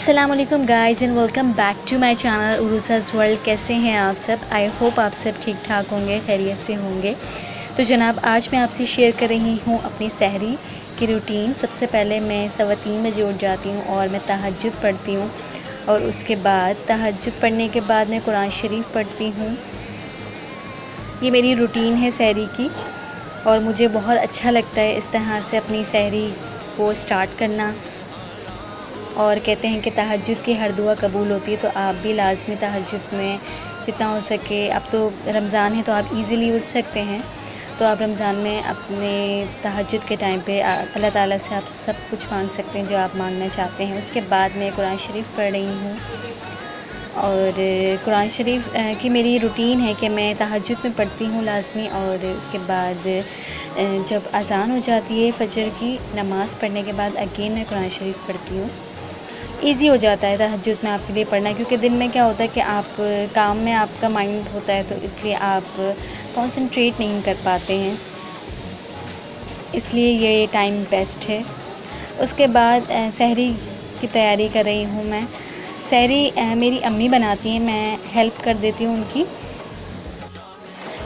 अस्सलाम वालेकुम guys and welcome back to my channel Urusa's world. कैसे हैं आप सब? आई होप आप सब ठीक ठाक होंगे, खैरियत से होंगे। तो जनाब आज मैं आपसे शेयर कर रही हूँ अपनी सहरी की रूटीन। सबसे पहले मैं 3:15 बजे उठ जाती हूँ और मैं तहज्जुद पढ़ती हूँ और उसके बाद तहज्जुद पढ़ने के बाद मैं कुरान शरीफ पढ़ती हूँ। ये मेरी रूटीन है सहरी की और मुझे बहुत अच्छा लगता है इस तरह से अपनी सहरी को स्टार्ट करना। और कहते हैं कि तहज्जुद की हर दुआ कबूल होती है, तो आप भी लाज़मी तहज्जुद में जितना हो सके, अब तो रमज़ान है तो आप इजीली उठ सकते हैं, तो आप रमज़ान में अपने तहज्जुद के टाइम पे अल्लाह ताला से आप सब कुछ मांग सकते हैं जो आप मांगना चाहते हैं। उसके बाद मैं कुरान शरीफ पढ़ रही हूँ और कुरान शरीफ की मेरी रूटीन है कि मैं तहज्जुद में पढ़ती हूँ लाज़मी, और उसके बाद जब अज़ान हो जाती है फ़जर की नमाज़ पढ़ने के बाद अगेन मैं कुरान शरीफ पढ़ती हूँ। ईज़ी हो जाता है तहज्जुद में आपके लिए पढ़ना, क्योंकि दिन में क्या होता है कि आप काम में आपका माइंड होता है, तो इसलिए आप कंसंट्रेट नहीं कर पाते हैं, इसलिए ये टाइम बेस्ट है। उसके बाद सहरी की तैयारी कर रही हूँ मैं। सहरी मेरी अम्मी बनाती हैं, मैं हेल्प कर देती हूँ उनकी।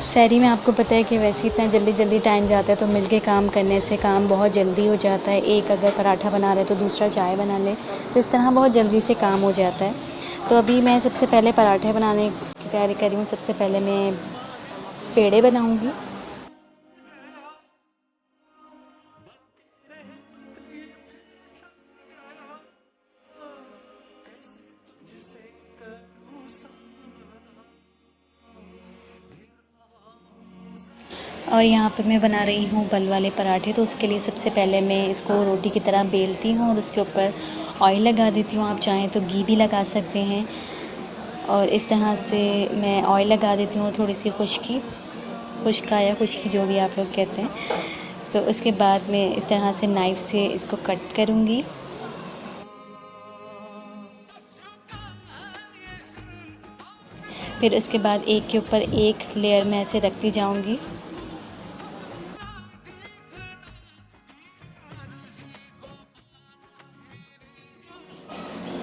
सहरी में आपको पता है कि वैसे इतना जल्दी टाइम जाता है, तो मिलके काम करने से काम बहुत जल्दी हो जाता है। एक अगर पराठा बना रहे तो दूसरा चाय बना ले, तो इस तरह बहुत जल्दी से काम हो जाता है। तो अभी मैं सबसे पहले पराठे बनाने की तैयारी कर रही हूँ। सबसे पहले मैं पेड़े बनाऊँगी। और यहाँ पे मैं बना रही हूँ बल वाले पराठे। तो उसके लिए सबसे पहले मैं इसको रोटी की तरह बेलती हूँ और उसके ऊपर ऑयल लगा देती हूँ। आप चाहें तो घी भी लगा सकते हैं, और इस तरह से मैं ऑयल लगा देती हूँ। थोड़ी सी खुश्का या खुश्की जो भी आप लोग कहते हैं। तो उसके बाद मैं इस तरह से नाइफ़ से इसको कट करूँगी। फिर उसके बाद एक के ऊपर एक लेयर में ऐसे रखती जाऊँगी।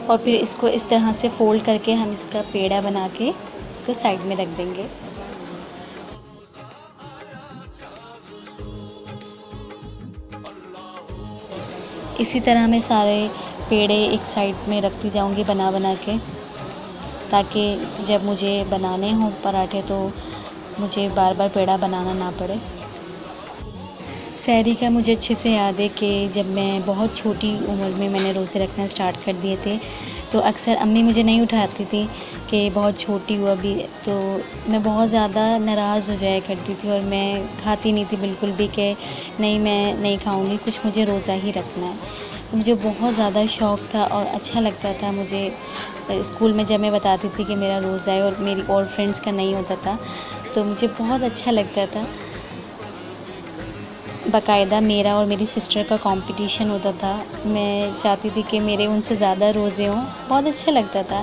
और फिर इसको इस तरह से फ़ोल्ड करके हम इसका पेड़ा बना के इसको साइड में रख देंगे। इसी तरह मैं सारे पेड़े एक साइड में रखती जाऊंगी बना के, ताकि जब मुझे बनाने हों पराठे तो मुझे बार बार पेड़ा बनाना ना पड़े। सहरी का मुझे अच्छे से याद है कि जब मैं बहुत छोटी उम्र में मैंने रोज़े रखना स्टार्ट कर दिए थे, तो अक्सर अम्मी मुझे नहीं उठाती थी कि बहुत छोटी हूँ अभी, तो मैं बहुत ज़्यादा नाराज़ हो जाया करती थी और मैं खाती नहीं थी बिल्कुल भी कि नहीं मैं नहीं खाऊंगी, कुछ मुझे रोज़ा ही रखना है। तो मुझे बहुत ज़्यादा शौक़ था और अच्छा लगता था मुझे। स्कूल में जब मैं बताती थी कि मेरा रोज़ा है और मेरी और फ्रेंड्स का नहीं होता था, तो मुझे बहुत अच्छा लगता था। बाकायदा मेरा और मेरी सिस्टर का कंपटीशन होता था। मैं चाहती थी कि मेरे उनसे ज़्यादा रोज़े हों। बहुत अच्छा लगता था।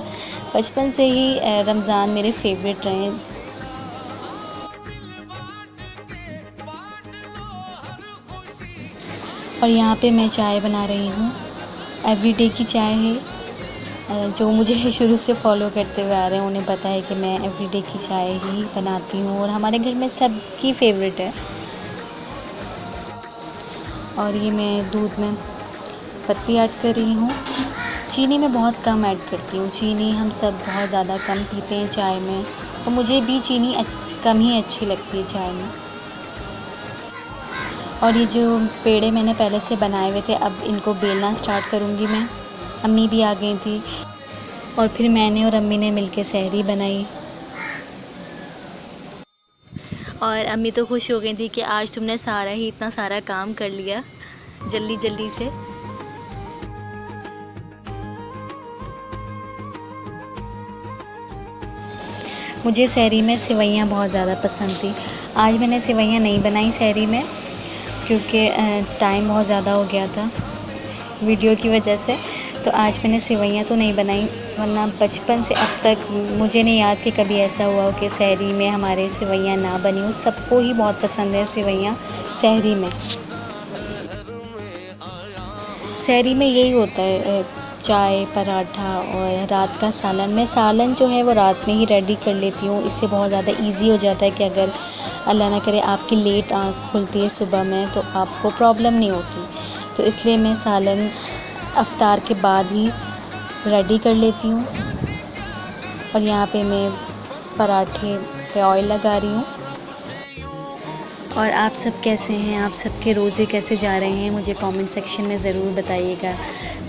बचपन से ही रमज़ान मेरे फेवरेट रहे। और यहाँ पे मैं चाय बना रही हूँ। एवरीडे की चाय है। जो मुझे शुरू से फॉलो करते हुए आ रहे हैं उन्हें पता है कि मैं एवरीडे की चाय ही बनाती हूँ और हमारे घर में सबकी फेवरेट है। और ये मैं दूध में पत्ती ऐड कर रही हूँ। चीनी मैं बहुत कम ऐड करती हूँ। चीनी हम सब बहुत ज़्यादा कम पीते हैं चाय में, तो मुझे भी चीनी कम ही अच्छी लगती है चाय में। और ये जो पेड़े मैंने पहले से बनाए हुए थे, अब इनको बेलना स्टार्ट करूँगी मैं। अम्मी भी आ गई थी और फिर मैंने और अम्मी ने मिलके सहरी बनाई। और अम्मी तो खुश हो गई थी कि आज तुमने इतना सारा काम कर लिया जल्दी से। मुझे सहरी में सेवइयाँ बहुत ज़्यादा पसंद थी। आज मैंने सेवइयाँ नहीं बनाई सहरी में, क्योंकि टाइम बहुत ज़्यादा हो गया था वीडियो की वजह से। तो आज मैंने सेवइयाँ तो नहीं बनाई, वरना बचपन से अब तक मुझे नहीं याद कि कभी ऐसा हुआ हो कि सहरी में हमारे सेवइयाँ ना बनी हो। सबको ही बहुत पसंद है सेवइयाँ सहरी में। सहरी में यही होता है, चाय, पराठा और रात का सालन। मैं सालन जो है वो रात में ही रेडी कर लेती हूँ, इससे बहुत ज़्यादा इजी हो जाता है कि अगर अल्लाह ना करे आपकी लेट आँख खुलती है सुबह में तो आपको प्रॉब्लम नहीं होती। तो इसलिए मैं सालन इफ्तार के बाद ही रेडी कर लेती हूँ। और यहाँ पे मैं पराठे पे ऑयल लगा रही हूँ। और आप सब कैसे हैं, आप सबके रोज़े कैसे जा रहे हैं, मुझे कमेंट सेक्शन में ज़रूर बताइएगा।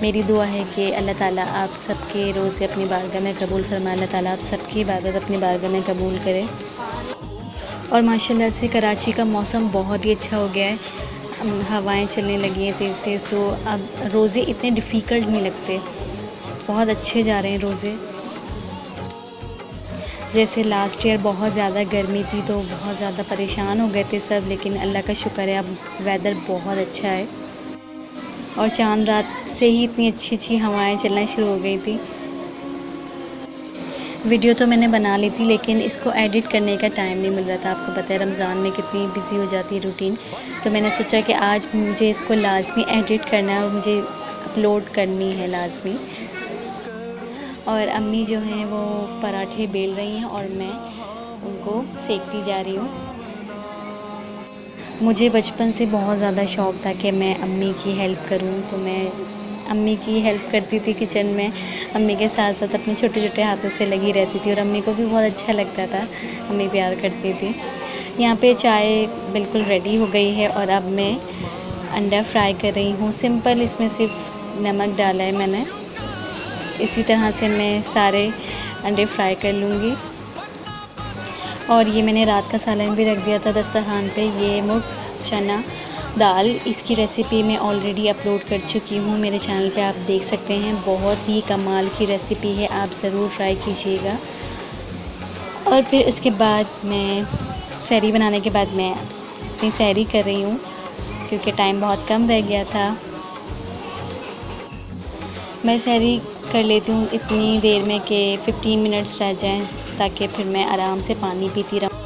मेरी दुआ है कि अल्लाह ताला आप सबके रोज़े अपनी बारगाह में कबूल फरमाए, अल्लाह ताला आप सबकी इबादत अपनी बारगाह में कबूल करे। और माशाल्लाह से कराची का मौसम बहुत ही अच्छा हो गया है, हवाएं चलने लगी हैं तेज़ तेज़, तो अब रोज़े इतने डिफ़िकल्ट नहीं लगते, बहुत अच्छे जा रहे हैं रोज़े। जैसे लास्ट ईयर बहुत ज़्यादा गर्मी थी तो बहुत ज़्यादा परेशान हो गए थे सब, लेकिन अल्लाह का शुक्र है अब वेदर बहुत अच्छा है। और चांद रात से ही इतनी अच्छी अच्छी हवाएं चलना शुरू हो गई थी। वीडियो तो मैंने बना ली थी लेकिन इसको एडिट करने का टाइम नहीं मिल रहा था। आपको पता है रमज़ान में कितनी बिज़ी हो जाती है रूटीन, तो मैंने सोचा कि आज मुझे इसको लाजमी एडिट करना है और मुझे अपलोड करनी है लाजमी। और अम्मी जो हैं वो पराठे बेल रही हैं और मैं उनको सेकती जा रही हूँ। मुझे बचपन से बहुत ज़्यादा शौक़ था कि मैं अम्मी की हेल्प करूँ, तो मैं अम्मी की हेल्प करती थी किचन में। अम्मी के साथ साथ अपने छोटे छोटे हाथों से लगी रहती थी और अम्मी को भी बहुत अच्छा लगता था, अम्मी प्यार करती थी। यहाँ पे चाय बिल्कुल रेडी हो गई है और अब मैं अंडा फ्राई कर रही हूँ। सिंपल, इसमें सिर्फ नमक डाला है मैंने। इसी तरह से मैं सारे अंडे फ्राई कर लूँगी। और ये मैंने रात का सालन भी रख दिया था दस्तरखान पे। ये मुग चना दाल, इसकी रेसिपी मैं ऑलरेडी अपलोड कर चुकी हूँ मेरे चैनल पे, आप देख सकते हैं। बहुत ही कमाल की रेसिपी है, आप ज़रूर ट्राई कीजिएगा। और फिर उसके बाद मैं सहरी बनाने के बाद मैं अपनी सहरी कर रही हूँ क्योंकि टाइम बहुत कम रह गया था। मैं सहरी कर लेती हूँ इतनी देर में कि 15 मिनट्स रह जाएं, ताकि फिर मैं आराम से पानी पीती रहूँ।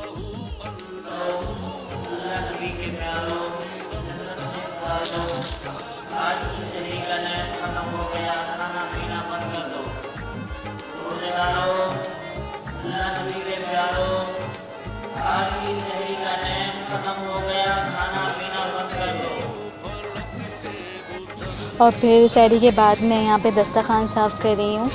और फिर सहरी के बाद मैं यहाँ पे दस्तरखान साफ़ कर रही हूँ।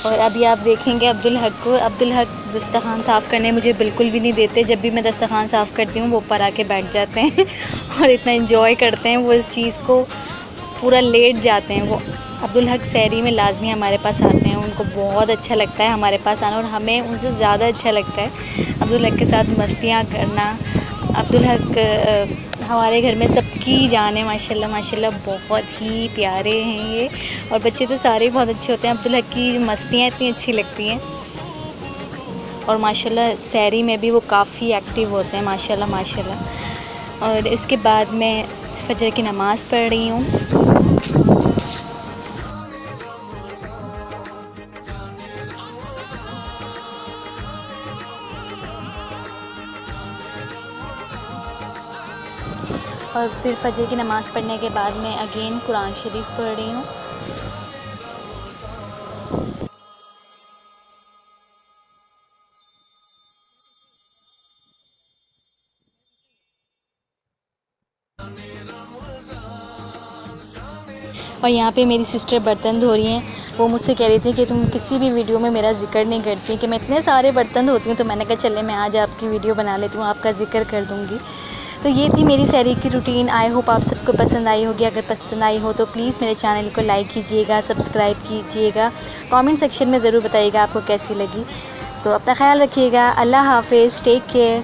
और अभी आप देखेंगे अब्दुल हक को। अब्दुल हक दस्तरखान साफ़ करने मुझे बिल्कुल भी नहीं देते। जब भी मैं दस्तरखान साफ़ करती हूँ वो ऊपर आके बैठ जाते हैं और इतना एंजॉय करते हैं वो इस चीज़ को, पूरा लेट जाते हैं वो। अब्दुल हक सहरी में लाजमी हमारे पास आते हैं, उनको बहुत अच्छा लगता है हमारे पास आना और हमें उनसे ज़्यादा अच्छा लगता है अब्दुल हक के साथ मस्तियाँ करना। अब्दुल हक हमारे घर में सबकी जान है, माशाल्लाह माशाल्लाह, बहुत ही प्यारे हैं ये। और बच्चे तो सारे ही बहुत अच्छे होते हैं, अब्दुल हक की मस्तियाँ इतनी अच्छी लगती हैं। और माशाल्लाह सहरी में भी वो काफ़ी एक्टिव होते हैं, माशाल्लाह माशाल्लाह। और इसके बाद मैं फजर की नमाज़ पढ़ रही हूँ। और फिर फजर की नमाज़ पढ़ने के बाद मैं अगेन कुरान शरीफ पढ़ रही हूँ। और यहाँ पे मेरी सिस्टर बर्तन धो रही हैं। वो मुझसे कह रही थी कि तुम किसी भी वीडियो में मेरा ज़िक्र नहीं करती, कि मैं इतने सारे बर्तन धोती हूँ। तो मैंने कहा चले मैं आज आपकी वीडियो बना लेती हूँ, आपका ज़िक्र कर दूँगी। तो ये थी मेरी सहरी की रूटीन। आई होप आप सबको पसंद आई होगी। अगर पसंद आई हो तो प्लीज़ मेरे चैनल को लाइक कीजिएगा, सब्सक्राइब कीजिएगा, कमेंट सेक्शन में ज़रूर बताइएगा आपको कैसी लगी। तो अपना ख्याल रखिएगा। अल्लाह हाफ़िज़, टेक केयर।